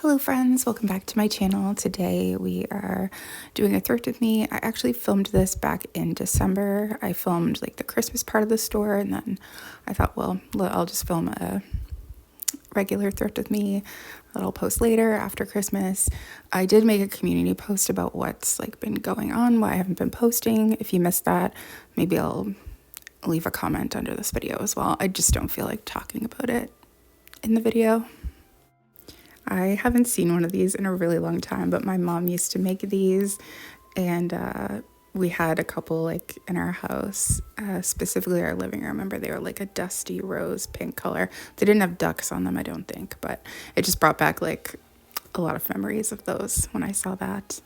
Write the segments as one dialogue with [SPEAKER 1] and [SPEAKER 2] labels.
[SPEAKER 1] Hello friends, welcome back to my channel. Today we are doing a thrift with me. I actually filmed this back in December. I filmed like the Christmas part of the store, and then I thought, well, I'll just film a regular thrift with me that I'll post later after Christmas. I did make a community post about what's like been going on, why I haven't been posting. If you missed that, maybe I'll leave a comment under this video as well. I just don't feel like talking about it in the video. I haven't seen one of these in a really long time, but my mom used to make these, and we had a couple like in our house, specifically our living room. I remember they were like a dusty rose pink color. They didn't have ducks on them, I don't think, but it just brought back like a lot of memories of those when I saw that.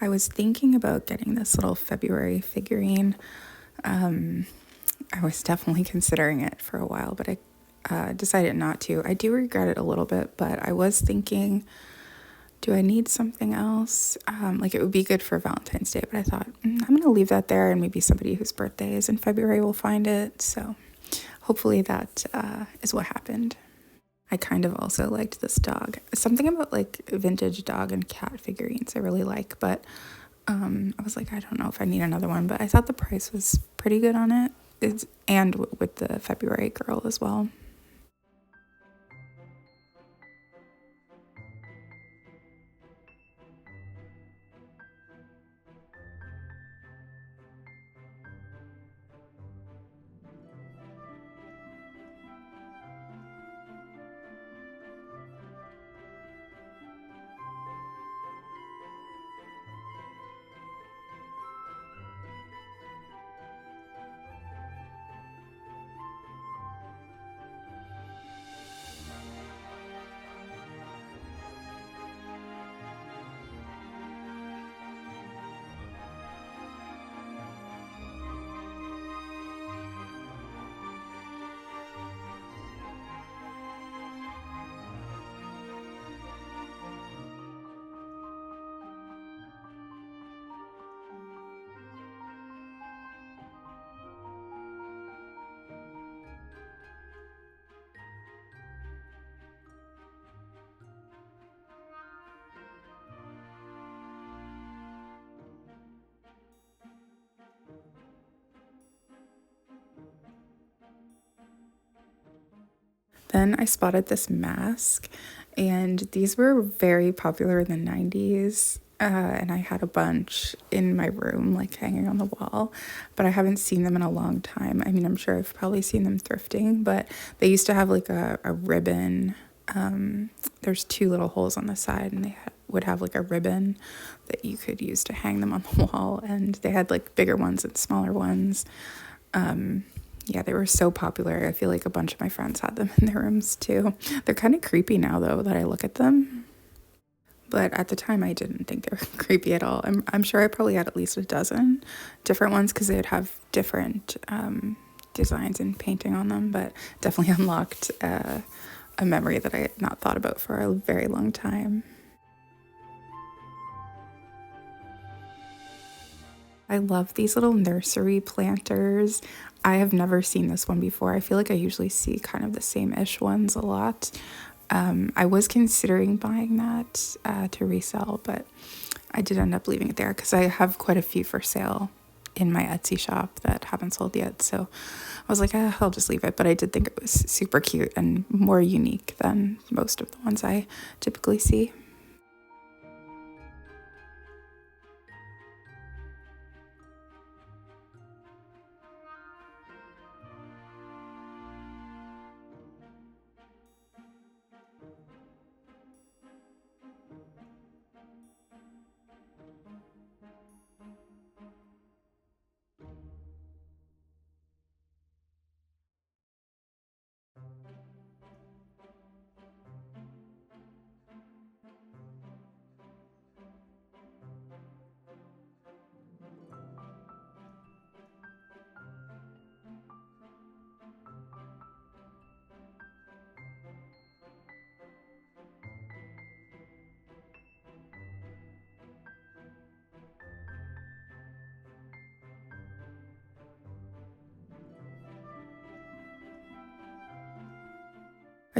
[SPEAKER 1] I was thinking about getting this little February figurine. I was definitely considering it for a while, but I decided not to. I do regret it a little bit, but I was thinking, do I need something else? Like it would be good for Valentine's Day, but I thought, I'm going to leave that there and maybe somebody whose birthday is in February will find it. So hopefully that is what happened. I kind of also liked this dog. Something about like vintage dog and cat figurines I really like, but I was like, I don't know if I need another one, but I thought the price was pretty good on it. And with the February girl as well. Then I spotted this mask, and these were very popular in the 90s. And I had a bunch in my room, like hanging on the wall, but I haven't seen them in a long time. I mean, I'm sure I've probably seen them thrifting, but they used to have like a ribbon. There's two little holes on the side, and they would have like a ribbon that you could use to hang them on the wall. And they had like bigger ones and smaller ones. Yeah, they were so popular. I feel like a bunch of my friends had them in their rooms too. They're kind of creepy now, though, that I look at them. But at the time, I didn't think they were creepy at all. I'm sure I probably had at least a dozen different ones because they'd have different designs and painting on them, but definitely unlocked a memory that I had not thought about for a very long time. I love these little nursery planters. I have never seen this one before. I feel like I usually see kind of the same-ish ones a lot. I was considering buying that to resell, but I did end up leaving it there because I have quite a few for sale in my Etsy shop that haven't sold yet. So I was like, I'll just leave it. But I did think it was super cute and more unique than most of the ones I typically see.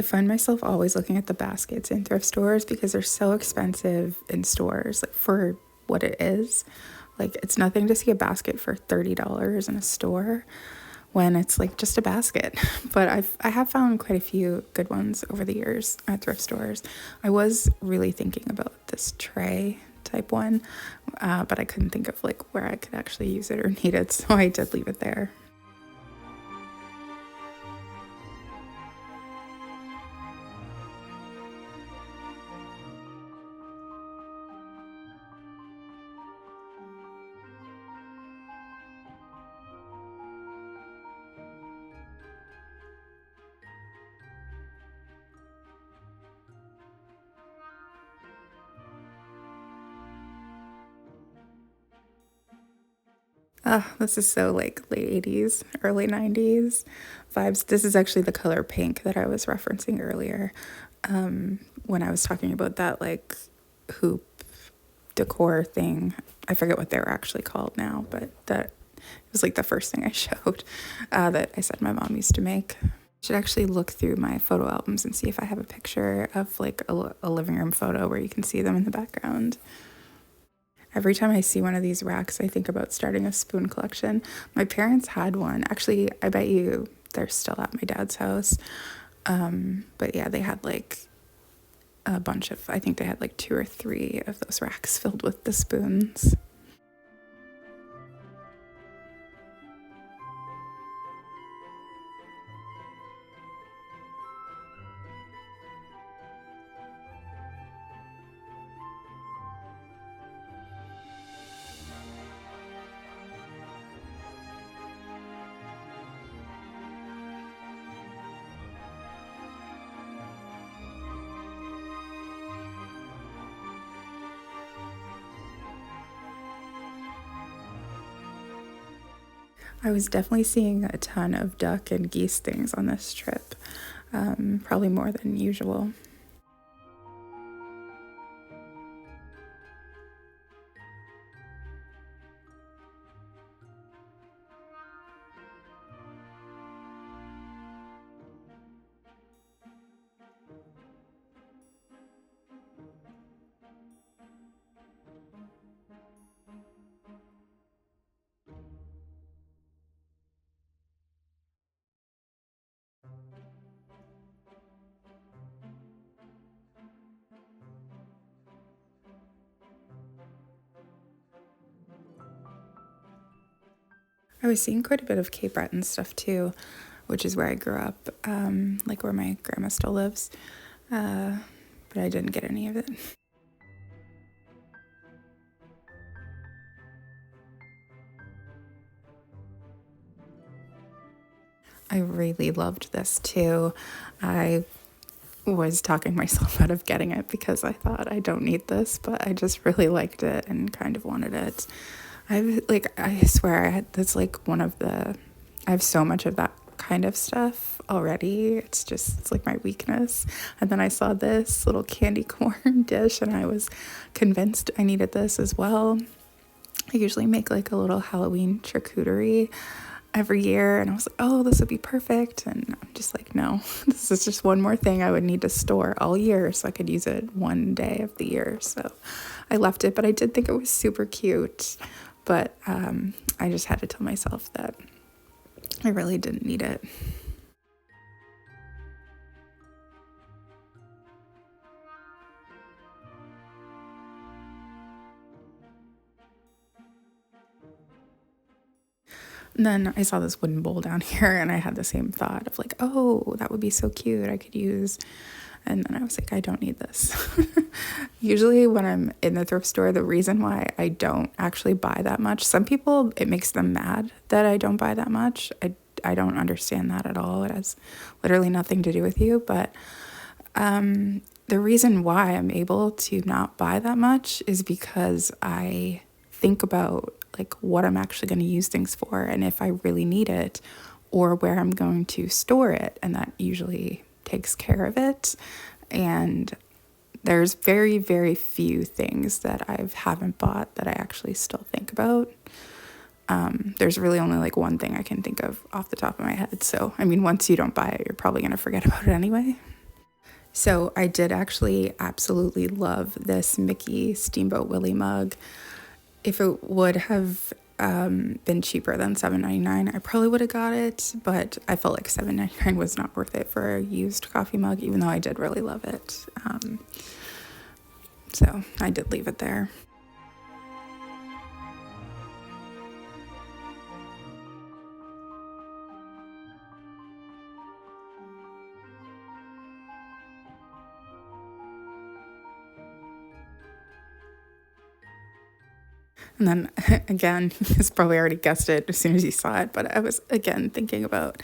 [SPEAKER 1] I find myself always looking at the baskets in thrift stores because they're so expensive in stores, like, for what it is. Like, it's nothing to see a basket for $30 in a store when it's like just a basket. But I have found quite a few good ones over the years at thrift stores. I was really thinking about this tray type one, but I couldn't think of like where I could actually use it or need it, so I did leave it there. This is so like late 80s, early 90s vibes. This is actually the color pink that I was referencing earlier, when I was talking about that like hoop decor thing. I forget what they were actually called now, but that was like the first thing I showed, that I said my mom used to make. I should actually look through my photo albums and see if I have a picture of like a living room photo where you can see them in the background. Every time I see one of these racks, I think about starting a spoon collection. My parents had one. Actually, I bet you they're still at my dad's house. But yeah, they had like a bunch of, I think they had like 2 or 3 of those racks filled with the spoons. I was definitely seeing a ton of duck and geese things on this trip, probably more than usual. I was seeing quite a bit of Cape Breton stuff too, which is where I grew up, like where my grandma still lives, but I didn't get any of it. I really loved this too. I was talking myself out of getting it because I thought I don't need this, but I just really liked it and kind of wanted it. I swear that's like one of the, I have so much of that kind of stuff already. It's like my weakness. And then I saw this little candy corn dish and I was convinced I needed this as well. I usually make like a little Halloween charcuterie every year, and I was like, oh, this would be perfect. And I'm just like, no, this is just one more thing I would need to store all year so I could use it one day of the year. So I left it, but I did think it was super cute. But I just had to tell myself that I really didn't need it. And then I saw this wooden bowl down here and I had the same thought of like, oh, that would be so cute. I could use. And then I was like, I don't need this. Usually when I'm in the thrift store, the reason why I don't actually buy that much, some people, it makes them mad that I don't buy that much. I don't understand that at all. It has literally nothing to do with you. But the reason why I'm able to not buy that much is because I think about like what I'm actually going to use things for and if I really need it or where I'm going to store it. And that usually takes care of it. And there's very, very few things that I haven't bought that I actually still think about. There's really only like one thing I can think of off the top of my head. So, I mean, once you don't buy it, you're probably going to forget about it anyway. So I did actually absolutely love this Mickey Steamboat Willie mug. If it would have been cheaper than $7.99, I probably would have got it, but I felt like $7.99 was not worth it for a used coffee mug, even though I did really love it. So I did leave it there. And then again, he's probably already guessed it as soon as he saw it, but I was again thinking about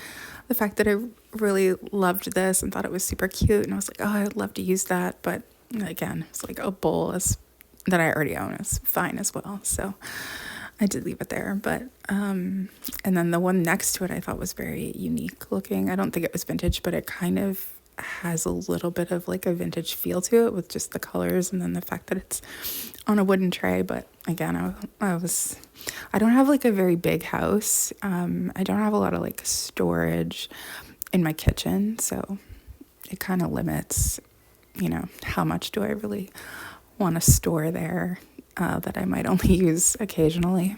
[SPEAKER 1] the fact that I really loved this and thought it was super cute. And I was like, oh, I'd love to use that. But again, it's like a bowl that I already own is fine as well. So I did leave it there. But, and then the one next to it I thought was very unique looking. I don't think it was vintage, but it kind of has a little bit of like a vintage feel to it with just the colors and then the fact that it's on a wooden tray. But again, I don't have like a very big house. I don't have a lot of like storage in my kitchen, so it kind of limits, how much do I really want to store there that I might only use occasionally.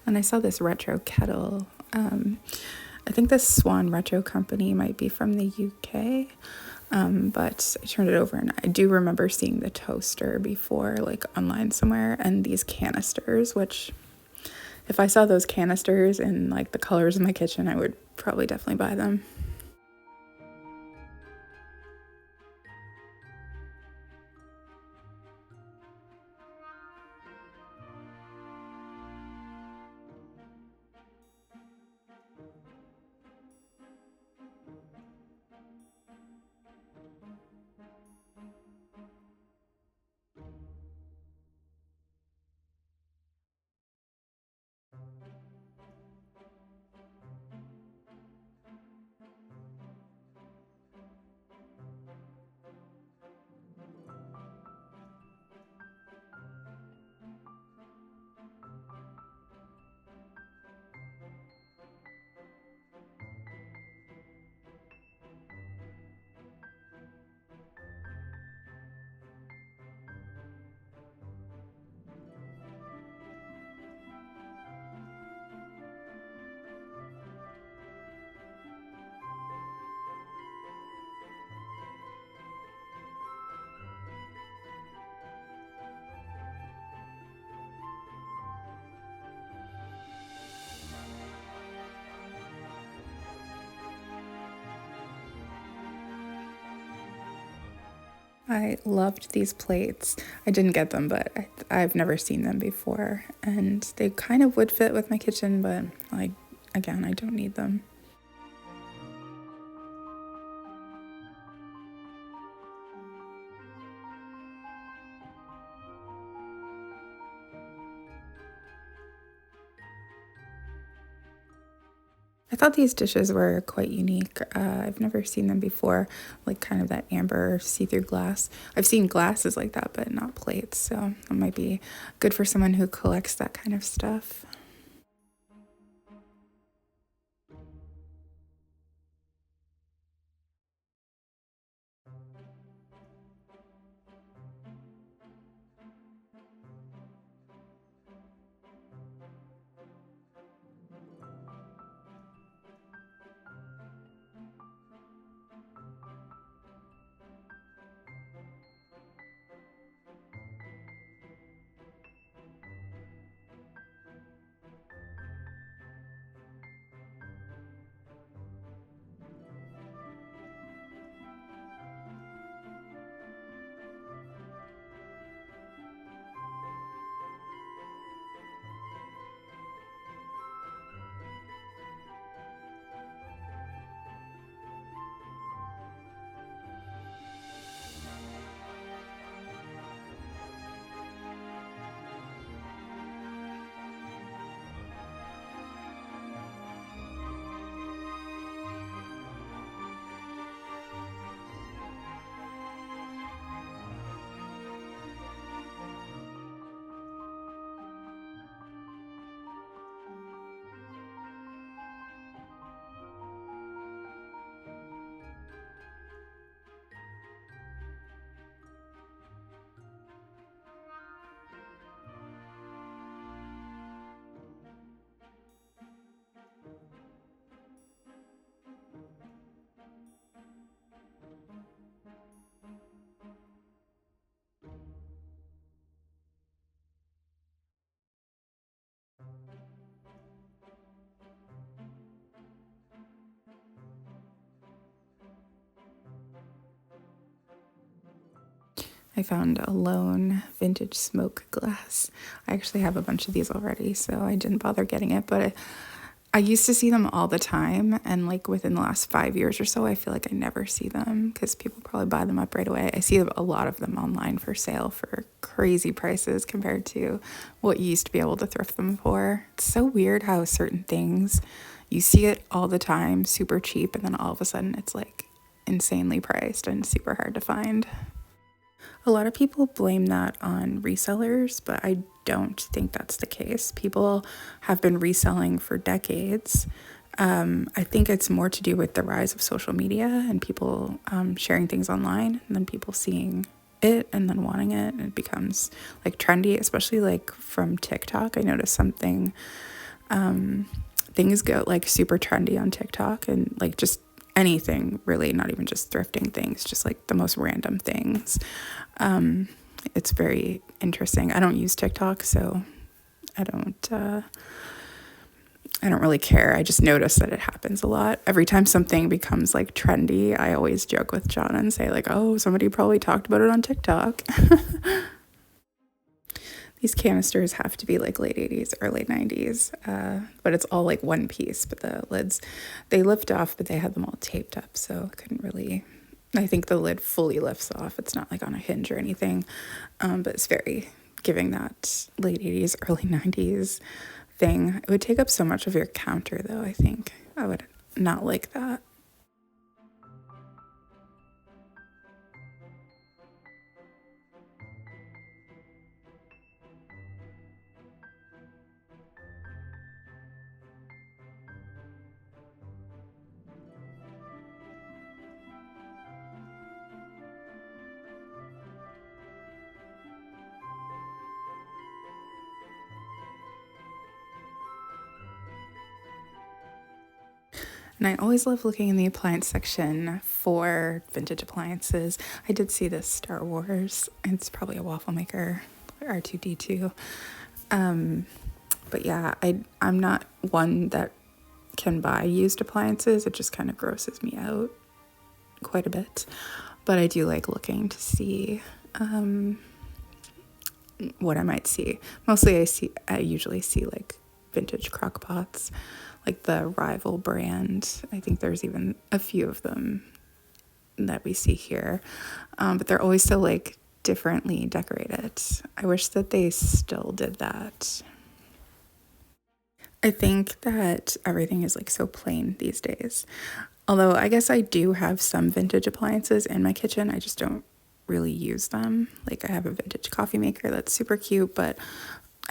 [SPEAKER 1] And I saw this retro kettle. I think this Swan Retro Company might be from the UK, but I turned it over and I do remember seeing the toaster before, like online somewhere, and these canisters, which if I saw those canisters in like the colors in my kitchen, I would probably definitely buy them. I loved these plates. I didn't get them, but I've never seen them before. And they kind of would fit with my kitchen, but like, again, I don't need them. I thought these dishes were quite unique. I've never seen them before, like kind of that amber see-through glass. I've seen glasses like that, but not plates, so that might be good for someone who collects that kind of stuff. I found a lone vintage smoke glass. I actually have a bunch of these already, so I didn't bother getting it, but I used to see them all the time, and like within the last 5 years or so, I feel like I never see them because people probably buy them up right away. I see a lot of them online for sale for crazy prices compared to what you used to be able to thrift them for. It's so weird how certain things, you see it all the time, super cheap, and then all of a sudden it's like insanely priced and super hard to find. A lot of people blame that on resellers, but I don't think that's the case. People have been reselling for decades. I think it's more to do with the rise of social media and people sharing things online and then people seeing it and then wanting it, and it becomes like trendy, especially like from TikTok. I noticed something, things go like super trendy on TikTok, and like just anything really, not even just thrifting things, just like the most random things. It's very interesting. I don't use TikTok, so I don't really care. I just notice that it happens a lot. Every time something becomes like trendy, I always joke with John and say like, oh, somebody probably talked about it on TikTok. These canisters have to be like late 80s, early 90s, but it's all like one piece. But the lids, they lift off, but they had them all taped up, so I couldn't really, I think the lid fully lifts off. It's not like on a hinge or anything, but it's very giving that late 80s, early 90s thing. It would take up so much of your counter, though. I think I would not like that. And I always love looking in the appliance section for vintage appliances. I did see this Star Wars. It's probably a waffle maker, R2D2. But yeah, I'm not one that can buy used appliances. It just kind of grosses me out quite a bit. But I do like looking to see what I might see. Mostly I usually see like vintage crock pots, like the Rival brand. I think there's even a few of them that we see here, but they're always so like differently decorated. I wish that they still did that. I think that everything is like so plain these days. Although I guess I do have some vintage appliances in my kitchen, I just don't really use them. Like I have a vintage coffee maker that's super cute, but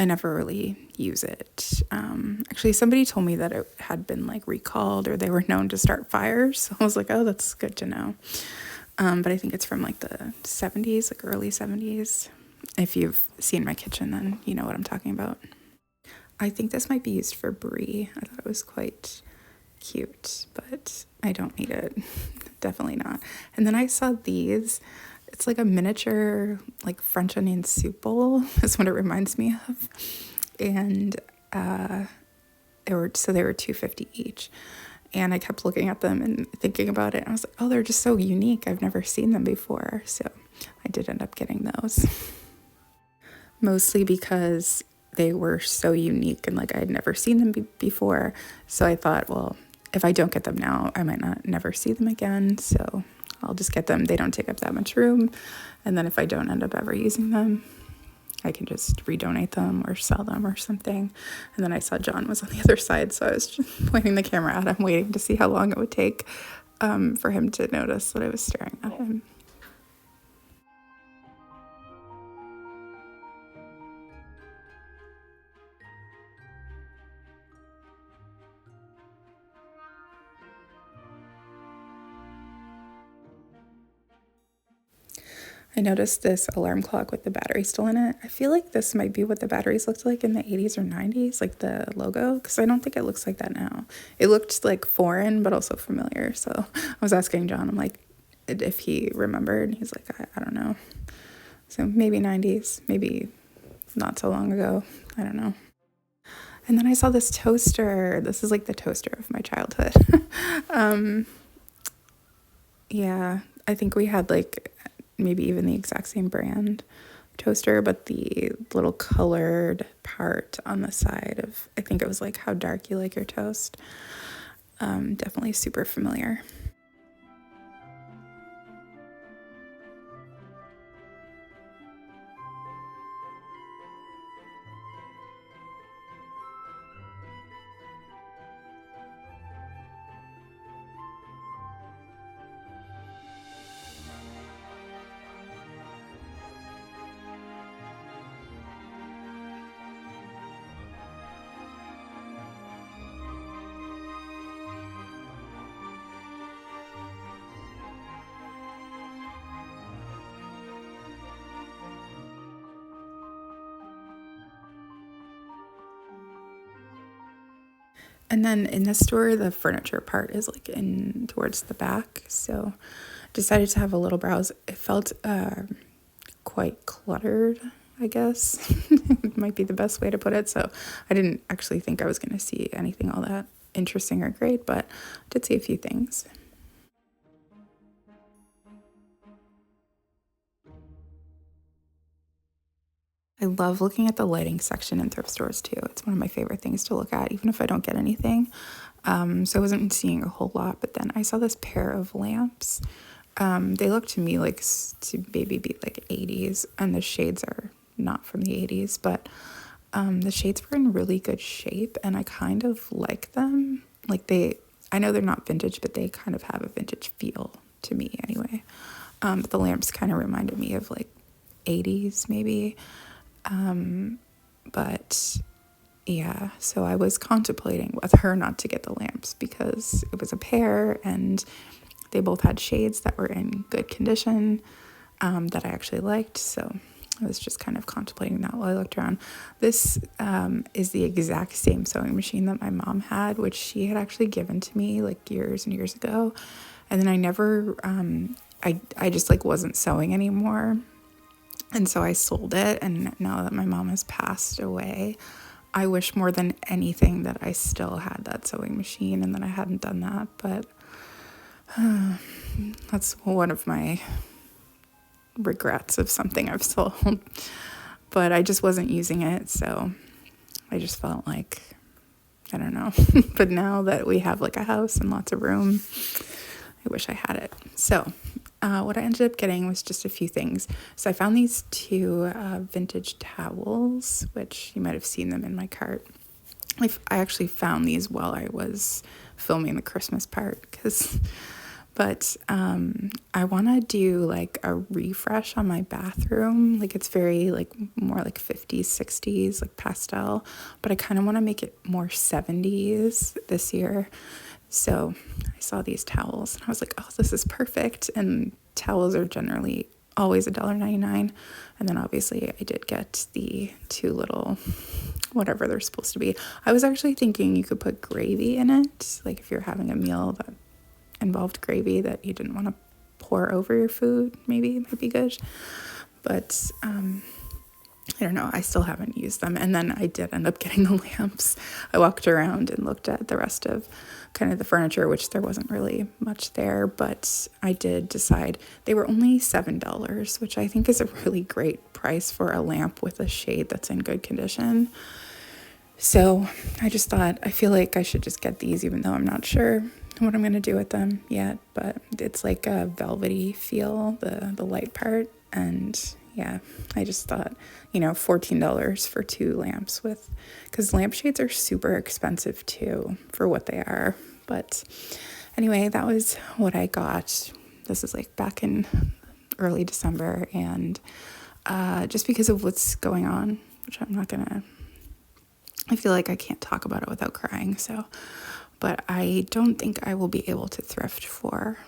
[SPEAKER 1] I never really use it. Actually, somebody told me that it had been like recalled or they were known to start fires. So I was like, oh, that's good to know. But I think it's from like the 70s, like early 70s. If you've seen my kitchen, then you know what I'm talking about. I think this might be used for brie. I thought it was quite cute, but I don't need it. Definitely not. And then I saw these. It's like a miniature, like French onion soup bowl. That's what it reminds me of. And they were $2.50 each. And I kept looking at them and thinking about it. And I was like, oh, they're just so unique. I've never seen them before. So I did end up getting those. Mostly because they were so unique and like I had never seen them before. So I thought, well, if I don't get them now, I might not never see them again. So I'll just get them. They don't take up that much room. And then if I don't end up ever using them, I can just redonate them or sell them or something. And then I saw John was on the other side, so I was just pointing the camera at him, waiting to see how long it would take for him to notice that I was staring at him. I noticed this alarm clock with the battery still in it. I feel like this might be what the batteries looked like in the 80s or 90s, like the logo, because I don't think it looks like that now. It looked like foreign, but also familiar. So I was asking John, I'm like, if he remembered. He's like, I don't know. So maybe 90s, maybe not so long ago. I don't know. And then I saw this toaster. This is like the toaster of my childhood. Yeah, I think we had like maybe even the exact same brand toaster, but the little colored part on the side of, I think it was like how dark you like your toast. Definitely super familiar. And then in the store, the furniture part is like in towards the back. So decided to have a little browse. It felt quite cluttered, I guess. It might be the best way to put it. So I didn't actually think I was going to see anything all that interesting or great, but I did see a few things. I love looking at the lighting section in thrift stores too. It's one of my favorite things to look at, even if I don't get anything. So I wasn't seeing a whole lot, but then I saw this pair of lamps. They look to me like to maybe be like 80s, and the shades are not from the 80s, but the shades were in really good shape, and I kind of like them. Like I know they're not vintage, but they kind of have a vintage feel to me anyway. But the lamps kind of reminded me of like 80s maybe. But yeah, so I was contemplating with her not to get the lamps because it was a pair and they both had shades that were in good condition, that I actually liked. So I was just kind of contemplating that while I looked around. This is the exact same sewing machine that my mom had, which she had actually given to me like years and years ago. And then I never, I just like wasn't sewing anymore. And so I sold it, and now that my mom has passed away, I wish more than anything that I still had that sewing machine and that I hadn't done that, but that's one of my regrets of something I've sold. But I just wasn't using it, so I just felt like, I don't know. But now that we have like a house and lots of room, I wish I had it. So what I ended up getting was just a few things. So I found these two vintage towels, which you might have seen them in my cart. I actually found these while I was filming the Christmas part, but I want to do like a refresh on my bathroom. Like it's very like more like 50s, 60s, like pastel, but I kind of want to make it more 70s this year. So I saw these towels and I was like, oh, this is perfect. And towels are generally always $1.99. And then obviously I did get the two little, whatever they're supposed to be. I was actually thinking you could put gravy in it. Like if you're having a meal that involved gravy that you didn't want to pour over your food, maybe it might be good. But I don't know, I still haven't used them. And then I did end up getting the lamps. I walked around and looked at the rest of kind of the furniture, which there wasn't really much there, but I did decide they were only $7, which I think is a really great price for a lamp with a shade that's in good condition. So I just thought, I feel like I should just get these, even though I'm not sure what I'm going to do with them yet, but it's like a velvety feel, the light part. And yeah, I just thought, $14 for two lamps because lampshades are super expensive too for what they are. But anyway, that was what I got. This is like back in early December, and just because of what's going on, which I feel like I can't talk about it without crying. So, but I don't think I will be able to thrift for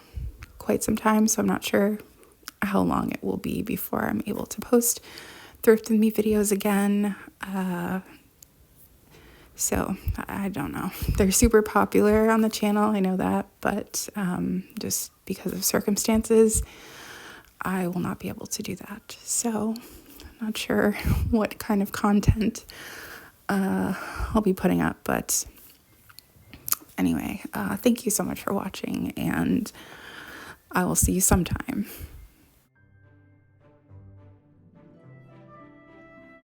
[SPEAKER 1] quite some time. So I'm not sure how long it will be before I'm able to post Thrift with Me videos again. So I don't know. They're super popular on the channel, I know that, but just because of circumstances, I will not be able to do that. So I'm not sure what kind of content I'll be putting up, but anyway, thank you so much for watching, and I will see you sometime.